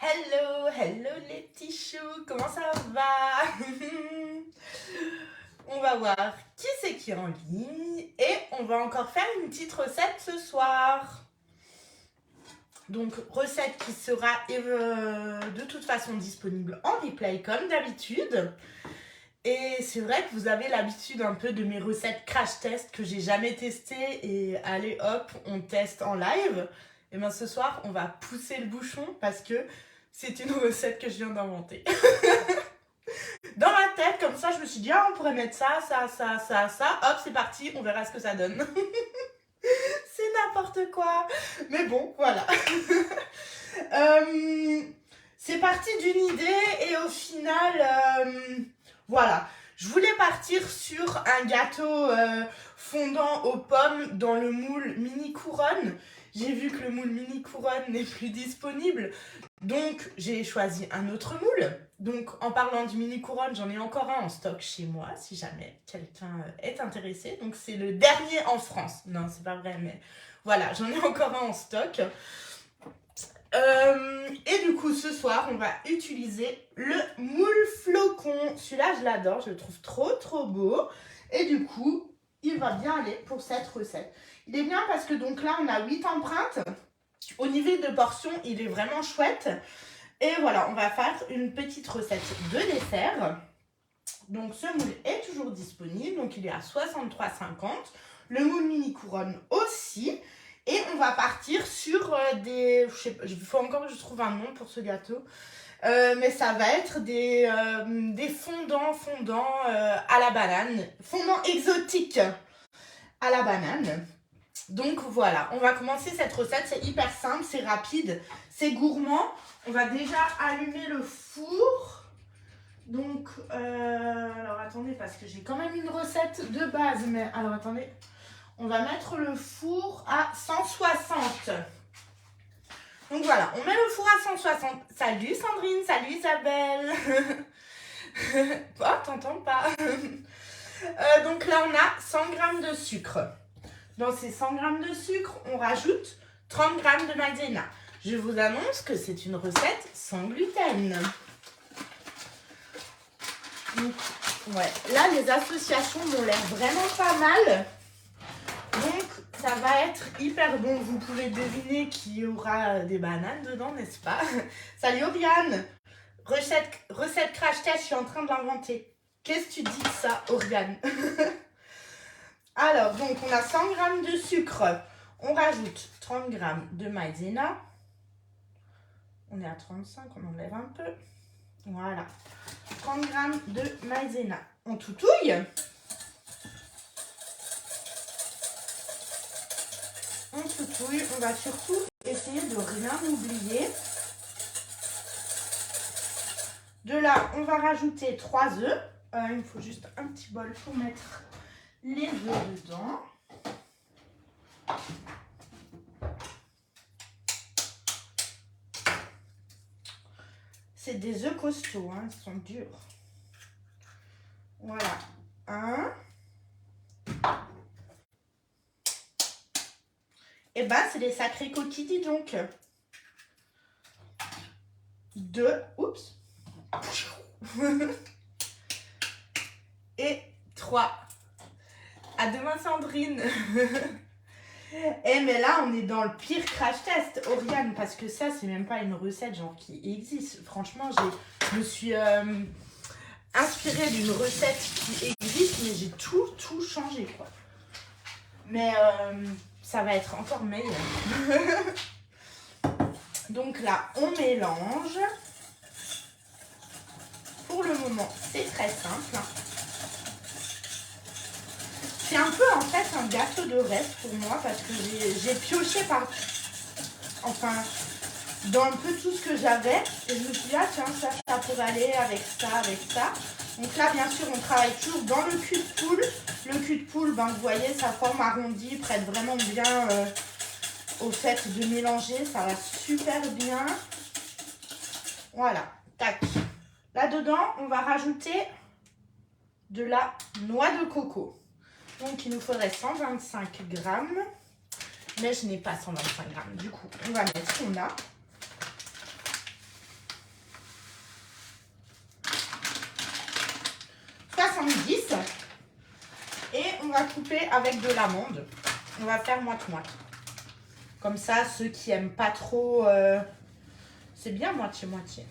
Hello, hello les petits choux, comment ça va? On va voir qui c'est qui est en ligne et on va encore faire une petite recette ce soir. Donc recette qui sera de toute façon disponible en replay comme d'habitude. Et c'est vrai que vous avez l'habitude un peu de mes recettes crash test que j'ai jamais testées et allez hop, on teste en live. Et bien ce soir, on va pousser le bouchon parce que c'est une recette que je viens d'inventer. Dans ma tête, comme ça, je me suis dit, ah, on pourrait mettre ça. Hop, c'est parti, on verra ce que ça donne. C'est n'importe quoi. Mais bon, voilà. C'est parti d'une idée et au final, voilà. Je voulais partir sur un gâteau fondant aux pommes dans le moule mini couronne. J'ai vu que le moule mini couronne n'est plus disponible. Donc, j'ai choisi un autre moule. Donc, en parlant du mini couronne, j'en ai encore un en stock chez moi, si jamais quelqu'un est intéressé. Donc, c'est le dernier en France. Non, c'est pas vrai, mais voilà, j'en ai encore un en stock. Et du coup, ce soir, on va utiliser le moule flocon. Celui-là, je l'adore, je le trouve trop beau. Et du coup, il va bien aller pour cette recette. Il est bien parce que donc là, on a 8 empreintes. Au niveau de portions, il est vraiment chouette. Et voilà, on va faire une petite recette de dessert. Donc, ce moule est toujours disponible. Donc, il est à 63,50. Le moule mini couronne aussi. Et on va partir sur des... Je sais pas, il faut encore que je trouve un nom pour ce gâteau. Mais ça va être des fondants à la banane. Fondants exotiques à la banane. Donc voilà, on va commencer cette recette. C'est hyper simple, c'est rapide, c'est gourmand. On va déjà allumer le four. Donc, alors attendez, parce que j'ai quand même une recette de base. Mais alors attendez, on va mettre le four à 160. Donc voilà, on met le four à 160. Salut Sandrine, salut Isabelle. Oh, t'entends pas. Donc là, on a 100 g de sucre. Dans ces 100 g de sucre, on rajoute 30 g de maïzena. Je vous annonce que c'est une recette sans gluten. Donc, ouais. Là, les associations m'ont l'air vraiment pas mal. Donc, ça va être hyper bon. Vous pouvez deviner qu'il y aura des bananes dedans, n'est-ce pas? Salut Oriane. Recette crash test, je suis en train de l'inventer. Qu'est-ce que tu dis de ça, Oriane? Alors, donc, on a 100 g de sucre. On rajoute 30 g de maïzena. On est à 35, on enlève un peu. Voilà. 30 g de maïzena. On toutouille. On toutouille. On va surtout essayer de rien oublier. De là, on va rajouter 3 œufs. Il me faut juste un petit bol pour mettre les œufs dedans. C'est des œufs costauds, hein, ils sont durs. Voilà. 1. Et ben, c'est des sacrés coquilles, dis donc. 2. Oups. Et 3. À demain, Sandrine. Eh mais là, on est dans le pire crash test, Oriane, parce que ça, c'est même pas une recette genre qui existe. Franchement, je me suis inspirée d'une recette qui existe, mais j'ai tout changé, quoi. Mais ça va être encore meilleur. Donc là, on mélange. Pour le moment, c'est très simple. C'est un peu en fait un gâteau de rêve pour moi parce que j'ai pioché dans un peu tout ce que j'avais et je me suis dit ah tiens ça pourrait aller avec ça. Donc là bien sûr on travaille toujours dans le cul de poule. Le cul de poule, ben, vous voyez sa forme arrondie prête vraiment bien au fait de mélanger, ça va super bien. Voilà, tac. Là-dedans on va rajouter de la noix de coco. Donc, il nous faudrait 125 g. Mais je n'ai pas 125 g. Du coup, on va mettre ce qu'on a. 70. Et on va couper avec de l'amande. On va faire moite-moite. Comme ça, ceux qui n'aiment pas trop, c'est bien moitié-moitié.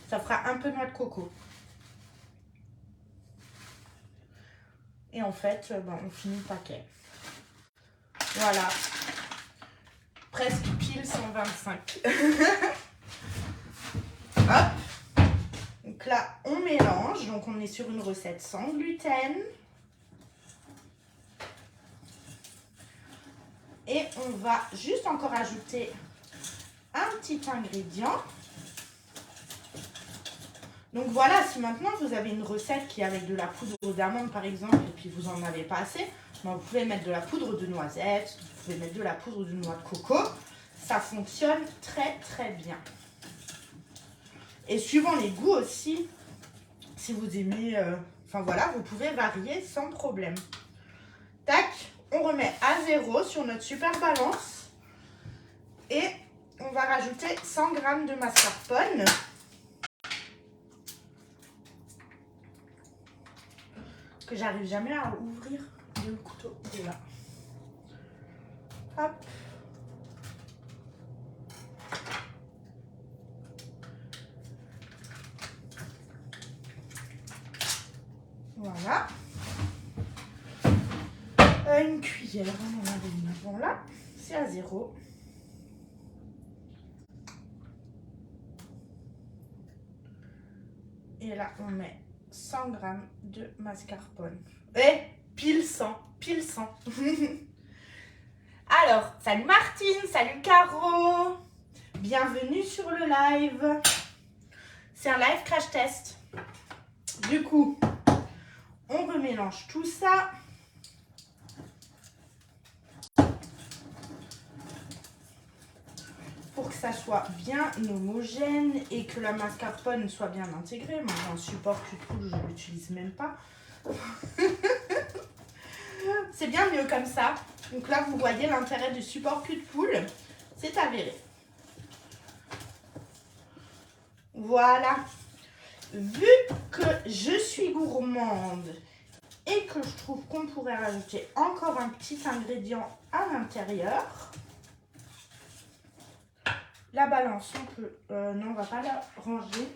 Ça fera un peu noix de coco. Et en fait, on finit le paquet. Voilà. Presque pile 125. Hop. Donc là, on mélange. Donc on est sur une recette sans gluten. Et on va juste encore ajouter un petit ingrédient. Donc voilà, si maintenant vous avez une recette qui est avec de la poudre d'amande par exemple, et puis vous n'en avez pas assez, vous pouvez mettre de la poudre de noisette, vous pouvez mettre de la poudre de noix de coco. Ça fonctionne très très bien. Et suivant les goûts aussi, si vous aimez, enfin voilà, vous pouvez varier sans problème. Tac, on remet à 0 sur notre super balance. Et on va rajouter 100 g de mascarpone. Que j'arrive jamais à ouvrir le couteau. Il est là. Hop. Voilà. Une cuillère, on en avait une avant là. C'est à 0. Et là, on met 100 g de mascarpone. Et pile 100, pile 100. Alors, salut Martine, salut Caro. Bienvenue sur le live. C'est un live crash test. Du coup, on remélange tout ça. Pour que ça soit bien homogène et que la mascarpone soit bien intégrée. Moi, j'ai un support cul de poule, je ne l'utilise même pas. C'est bien mieux comme ça. Donc là, vous voyez l'intérêt du support cul de poule. C'est avéré. Voilà. Vu que je suis gourmande et que je trouve qu'on pourrait rajouter encore un petit ingrédient à l'intérieur, la balance, on peut... non, on va pas la ranger.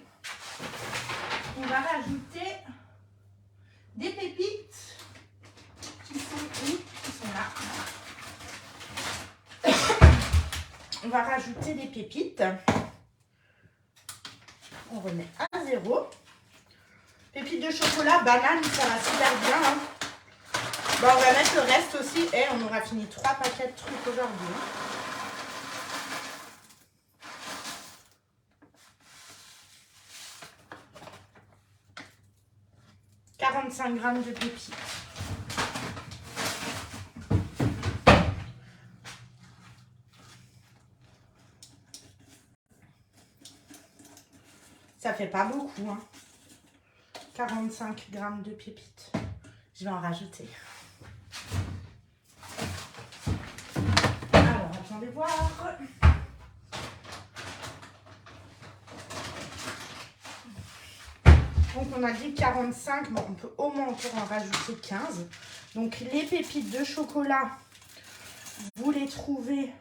On va rajouter des pépites qui sont où? Qui sont là. On va rajouter des pépites. On remet à 0. Pépites de chocolat, banane, ça va super bien. Hein. Bon, on va mettre le reste aussi. Et on aura fini 3 paquets de trucs aujourd'hui. 45 g de pépites. Ça fait pas beaucoup, hein. 45 g de pépites. Je vais en rajouter. Alors, attendez voir. Donc, on a dit 45, bon, on peut au moins encore en rajouter 15. Donc, les pépites de chocolat, vous les trouvez,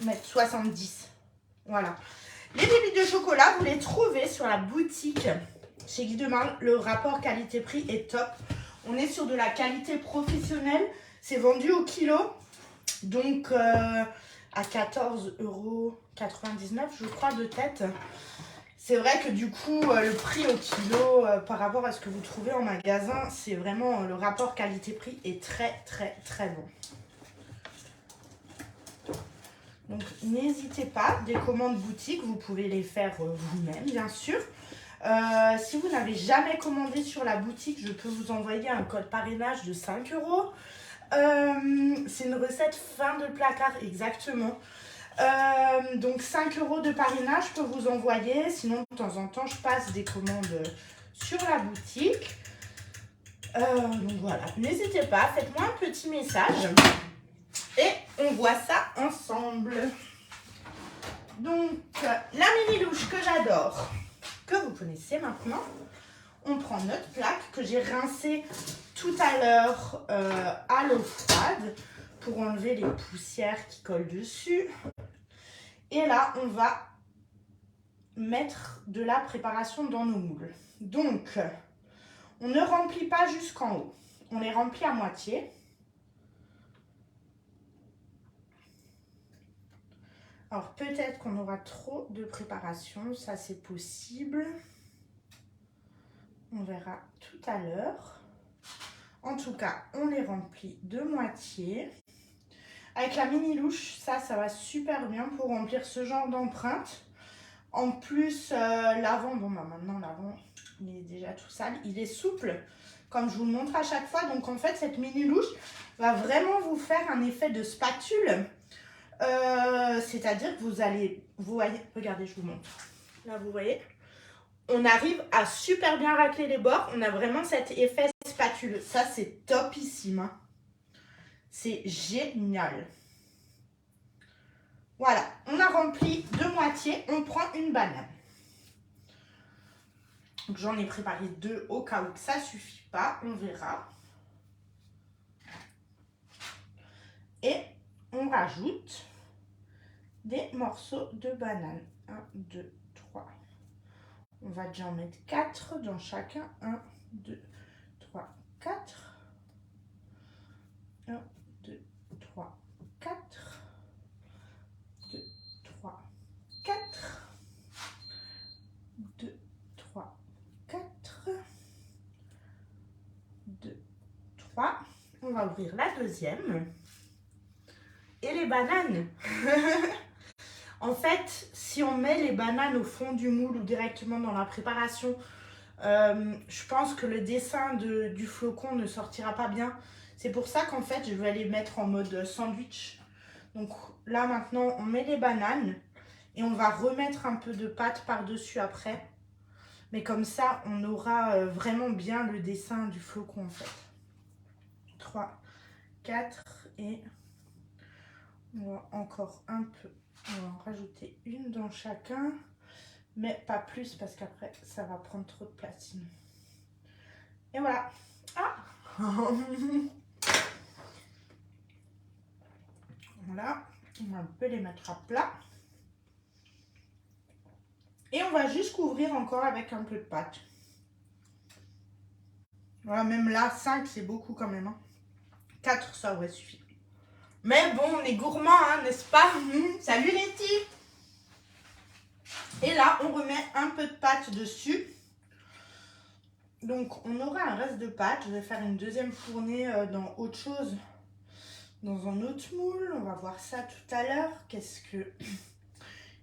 mettre 70. Voilà. Les pépites de chocolat, vous les trouvez sur la boutique chez Guy de Marle. Le rapport qualité-prix est top. On est sur de la qualité professionnelle. C'est vendu au kilo. Donc, à 14,99 € je crois de tête. C'est vrai que du coup, le prix au kilo par rapport à ce que vous trouvez en magasin, c'est vraiment le rapport qualité-prix est très très très bon. Donc n'hésitez pas, des commandes boutique, vous pouvez les faire vous-même bien sûr. Si vous n'avez jamais commandé sur la boutique, je peux vous envoyer un code parrainage de 5 €. C'est une recette fin de placard exactement. Donc 5 € de parrainage, je peux vous envoyer. Sinon, de temps en temps, je passe des commandes sur la boutique. Donc voilà, n'hésitez pas, faites-moi un petit message. Et on voit ça ensemble. Donc, la mini louche que j'adore, que vous connaissez maintenant. on prend notre plaque que j'ai rincée tout à l'heure à l'eau froide pour enlever les poussières qui collent dessus. Et là, on va mettre de la préparation dans nos moules. Donc, on ne remplit pas jusqu'en haut. On les remplit à moitié. Alors, peut-être qu'on aura trop de préparation. Ça, c'est possible. On verra tout à l'heure. En tout cas, on les remplit de moitié. Avec la mini louche, ça va super bien pour remplir ce genre d'empreinte. En plus, l'avant, bon, bah, maintenant, l'avant, il est déjà tout sale. Il est souple, comme je vous le montre à chaque fois. Donc, en fait, cette mini louche va vraiment vous faire un effet de spatule. C'est-à-dire que vous voyez, regardez, je vous montre. Là, vous voyez, on arrive à super bien racler les bords. On a vraiment cet effet spatule. Ça, c'est topissime. Hein. C'est génial. Voilà, on a rempli de moitié. On prend une banane. J'en ai préparé 2 au cas où ça ne suffit pas. On verra. Et on rajoute des morceaux de banane. 1, 2, 3. On va déjà en mettre 4 dans chacun. 1, 2, 3, 4. 1, 2, 3, 4. 2, 3, 4. 2, 3, 4. 2, 3. On va ouvrir la deuxième. Et les bananes. En fait, si on met les bananes au fond du moule ou directement dans la préparation, je pense que le dessin du flocon ne sortira pas bien. C'est pour ça qu'en fait, je vais les mettre en mode sandwich. Donc là, maintenant, on met les bananes et on va remettre un peu de pâte par-dessus après. Mais comme ça, on aura vraiment bien le dessin du flocon en fait. 3, 4 et on va encore un peu. On va en rajouter une dans chacun, mais pas plus parce qu'après ça va prendre trop de place. Et voilà. Ah. Voilà, on va un peu les mettre à plat. Et on va juste couvrir encore avec un peu de pâte. Voilà, même là, 5 c'est beaucoup quand même. Hein. 4 ça aurait suffi. Mais bon, on est gourmand, hein, n'est-ce pas? Salut les petits. Et là, on remet un peu de pâte dessus. Donc, on aura un reste de pâte. Je vais faire une deuxième fournée dans autre chose. Dans un autre moule. On va voir ça tout à l'heure. Qu'est-ce que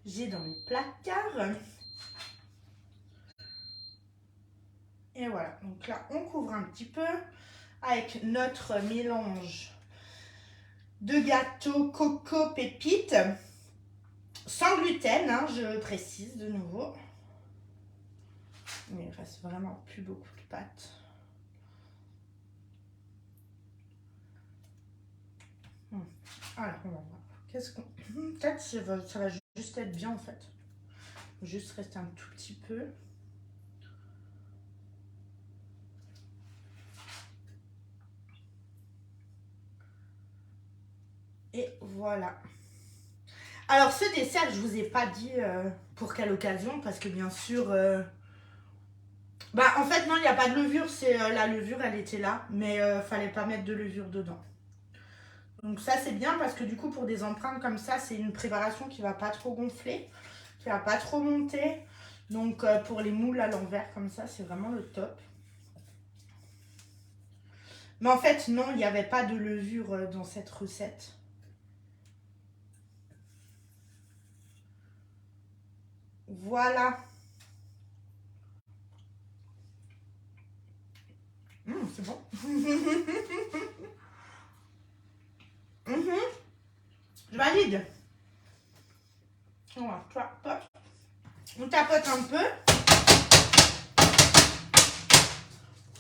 j'ai dans mes placards. Et voilà. Donc là, on couvre un petit peu avec notre mélange de gâteau coco pépite. Sans gluten, hein, je précise de nouveau. Mais il reste vraiment plus beaucoup de pâte. Alors, on va voir. Qu'est-ce qu'on... Peut-être que ça va juste être bien en fait. Il faut juste rester un tout petit peu. Et voilà. Alors, ce dessert, je vous ai pas dit pour quelle occasion, parce que bien sûr... Bah, en fait, non, il n'y a pas de levure. C'est la levure, elle était là. Mais fallait pas mettre de levure dedans. Donc ça, c'est bien parce que du coup, pour des empreintes comme ça, c'est une préparation qui va pas trop gonfler, qui va pas trop monter. Donc, pour les moules à l'envers comme ça, c'est vraiment le top. Mais en fait, non, il n'y avait pas de levure dans cette recette. Voilà. C'est bon. Je valide. Voilà, on tapote un peu.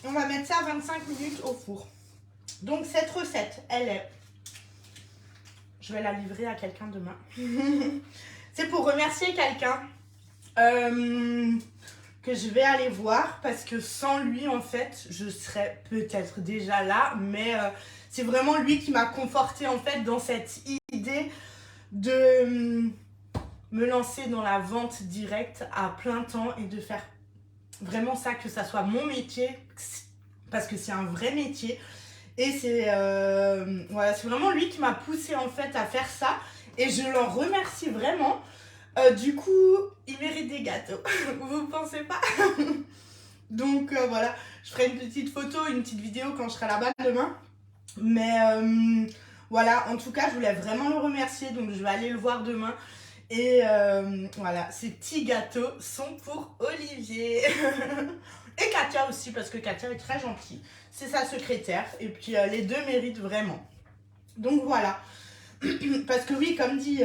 On va mettre ça 25 minutes au four. Donc cette recette, elle est... Je vais la livrer à quelqu'un demain. C'est pour remercier quelqu'un. que je vais aller voir parce que sans lui, en fait, je serais peut-être déjà là. Mais c'est vraiment lui qui m'a confortée, en fait, dans cette idée de me lancer dans la vente directe à plein temps et de faire vraiment ça, que ça soit mon métier, parce que c'est un vrai métier. Et c'est voilà, c'est vraiment lui qui m'a poussée en fait à faire ça. Et je l'en remercie vraiment. Du coup, il mérite des gâteaux. Vous pensez pas? Donc voilà, je ferai une petite photo, une petite vidéo quand je serai là-bas demain. Mais voilà, en tout cas, je voulais vraiment le remercier. Donc je vais aller le voir demain. Et voilà, ces petits gâteaux sont pour Olivier. Et Katia aussi, parce que Katia est très gentille. C'est sa secrétaire. Et puis les deux méritent vraiment. Donc voilà. Parce que oui, comme dit,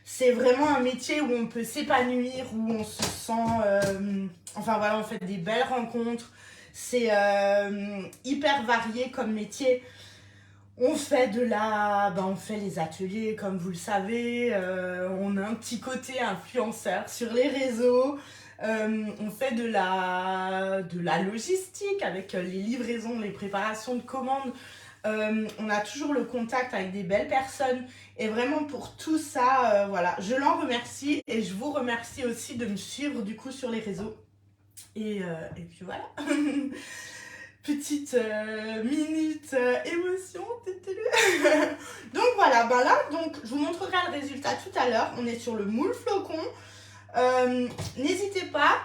c'est vraiment un métier où on peut s'épanouir, où on se sent... enfin voilà, on fait des belles rencontres. C'est hyper varié comme métier. On fait on fait les ateliers, comme vous le savez. On a un petit côté influenceur sur les réseaux. On fait de la logistique avec les livraisons, les préparations de commandes. On a toujours le contact avec des belles personnes. Et vraiment pour tout ça, voilà, je l'en remercie. Et je vous remercie aussi de me suivre du coup sur les réseaux. Et puis voilà. Petite minute émotion. Donc voilà, ben là, donc, je vous montrerai le résultat tout à l'heure. On est sur le moule flocon. N'hésitez pas,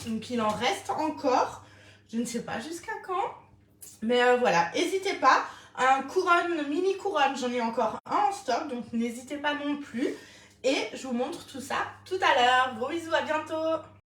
donc il en reste encore. Je ne sais pas jusqu'à quand. Mais voilà, n'hésitez pas. Un couronne, mini couronne, j'en ai encore un en stock. Donc n'hésitez pas non plus. Et je vous montre tout ça tout à l'heure. Gros bisous, à bientôt.